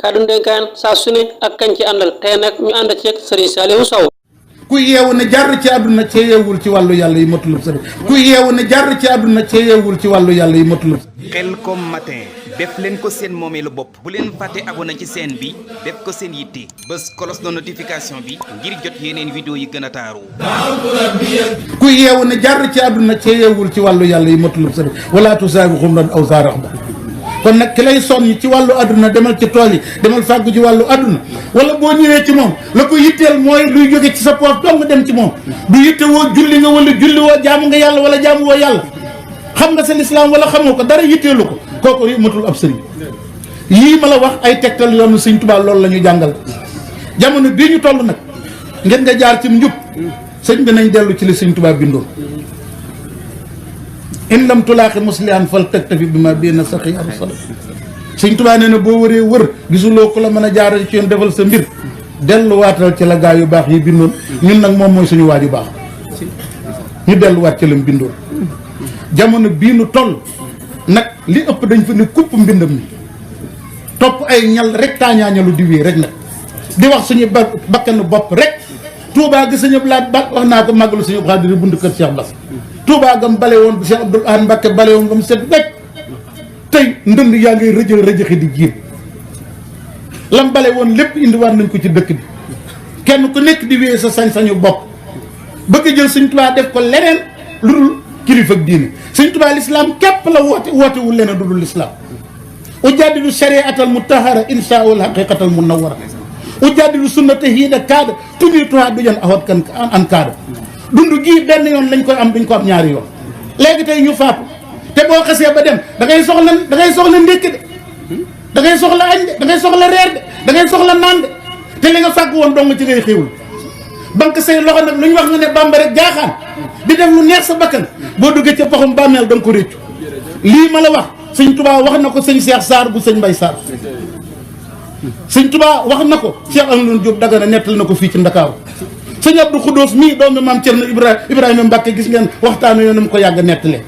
kaddu ndenkaan saa su ne ak kañ ci àndal tey nag ñu ànd ci ak Serigne Saliou Sow. ku yeewu ne jar ci àdduna cee yeewul ci wàllu yàlla yi matulub sëriñ ku yeewu ne jar ci àdduna cee yeewul ci wàllu yàlla yi matulub Khelcom matin def leen ko seen moomeelu bopp bu leen fàtte abonné ci chaîne bi def ko seen yitte bés cloche de notification bi ngir jot yeneen vidéo yi gën a taaru. ku yeewu ne jar ci àdduna cee yeewul ci wàllu yàlla yi matulub sëriñ wala tusaabiqum lan aw saarax ba kon nag ki lay sonn ci wàllu àdduna demal ci tool yi demal fàggu ci wàllu àdduna wala boo ñëwee ci moom la ko yitteel mooy luy jóge ci sa poos dong dem ci moom du yitte woo julli nga wala julli woo jaamu nga yàlla wala jaamu woo yàlla xam nga sa lislaam wala xamoo ko dara yitteelu ko kooku yi matul ab sëriñ yii ma la wax ay tegtal yoonu Sëñ Tuubaa loolu la ñu jàngal jamono bii ñu toll nag ngeen nga jaar ci njub sëñ bi nañ dellu ci li Sëñ Tuubaa bindoon in lam tulaaxi muslihan fal taktafi bi ma benn saxi am solo Sëñ Tuubaa nee na boo wëree wër gisuloo ko la mën a jaarale ci yoon defal sa mbir delluwaatal ci la gaa yu baax yi bindoon ñun nag moom mooy suñu waaj yu baax ñu delluwaat ci lam bindoon jamono bii nu toll nag li ëpp dañ fa ne kupp mbindam mi topp ay ñal rek taañaañalu di wéy rek nag di wax suñu bakkanu bopp rek Touba gi sëñ Abdou ba wax naa ko màggalu sëñ Abdou Khadre buntu kër Cheikh Bass Touba gam bale woon Cheikh Abdoul Ahad Mbacké bale woon gam set rek tey ndënd yaa ngay rëjël rëjëxi di jiit lam bale woon lépp indiwaat nañ ko ci dëkk bi kenn ku nekk di wéyee sa sañ-sañu bopp bëgg jël Sëñ Tuubaa def ko leneen lu dul kilifa ak diine Sëñ Tuubaa lislaam képp la wootewul leneen du dul lislaam ujaadilu shariatal mutahara insha Allah haqiqatal munawwara ujaadilu sunnata hiida kaada tunituha du jan awat kan an kaada dund gii benn yoon lañ koy am duñ ko am ñaari yoon léegi tey ñu faatu te boo xasee ba dem da ngay soxla ndékki de da ngay soxla añ de da ngay soxla reer de da ngay soxla naan de te li nga fàgg woon dong ci ngay xéewul banque say loxo nag lu ñu wax nga ne Bàmba rek jaaxaan di def lu neex sa bakkan boo duggee ca paxum bàmmeel da nga ko réccu lii ma la wax Sëñ Tuubaa wax na ko sëñ Cheikh Sarr bu sëñ Mbay Sarr Sëñ Tuubaa wax na ko Cheikh Amadou Diop Dagana nettal na ko fii ci Ndakaaru sëñ Abdou Khoudous mii doomu maam Cerno Ibrahima Mbacke gis ngeen waxtaanu yoon mu ko yàgg nettalee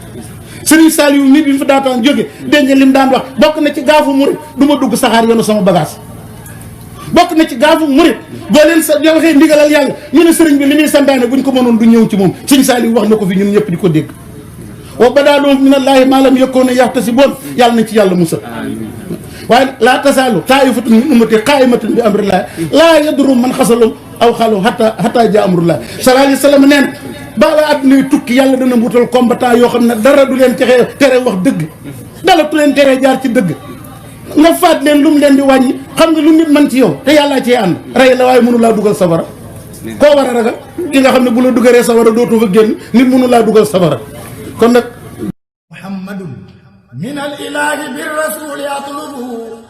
Serigne Saliou mii bi mu fi daataan jóge dégg nga lim daan wax bokk na ci gaafu murit du ma dugg saxaar yoonu sama bagage bokk na ci gaafu murit boo leen sa yoo waxee ndigalal yàlla ñu ne sëriñ bi li muy santaane buñ ko mënoon du ñëw ci moom Serigne Saliou wax na ko fi ñun ñëpp di ko dégg wa badaa lahum minallaahi maa lam yakuunu yahtasibuun yàlla nañ ci yàlla musal waaye laa tasaalu taa'ifatun min ummatii qaa'imatun bi amrillaahi laa yadurruhum man xasalahum aw xalu hatta jaa amrullaahi sallallaahu alayhi wa sallam nee na bala àdduna tukki yàlla dana wutal combattant yoo xam ne dara du leen tere wax dëgg dara du leen tere jaar ci dëgg nga faat leen lu mu leen di wàññi xam nga lu nit man ci yow te yàllaa cee ànd rey la waaye mënu laa dugal safara koo war a ragal ki nga xam ne bu la dugalee safara dootoo fa génn nit mënu laa dugal safara kon nag muhammadun min al ilahi bir rasul yatlubu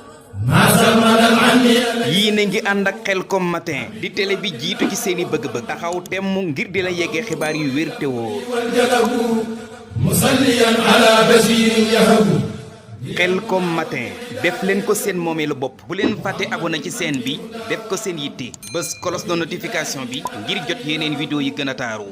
yii ngi ànd ak Khelcom matin di télé bi jiitu ci seeni bëgg-bëgg taxaw temm ngir di la yeggee xibaar yu wér te woo Khelcom matin def leen ko seen moomeelu bopp bu leen fàtte abonné ci chaîne bi def ko seen yitte bés cloche de notification bi ngir jot yeneen vidéo yi gën a taaru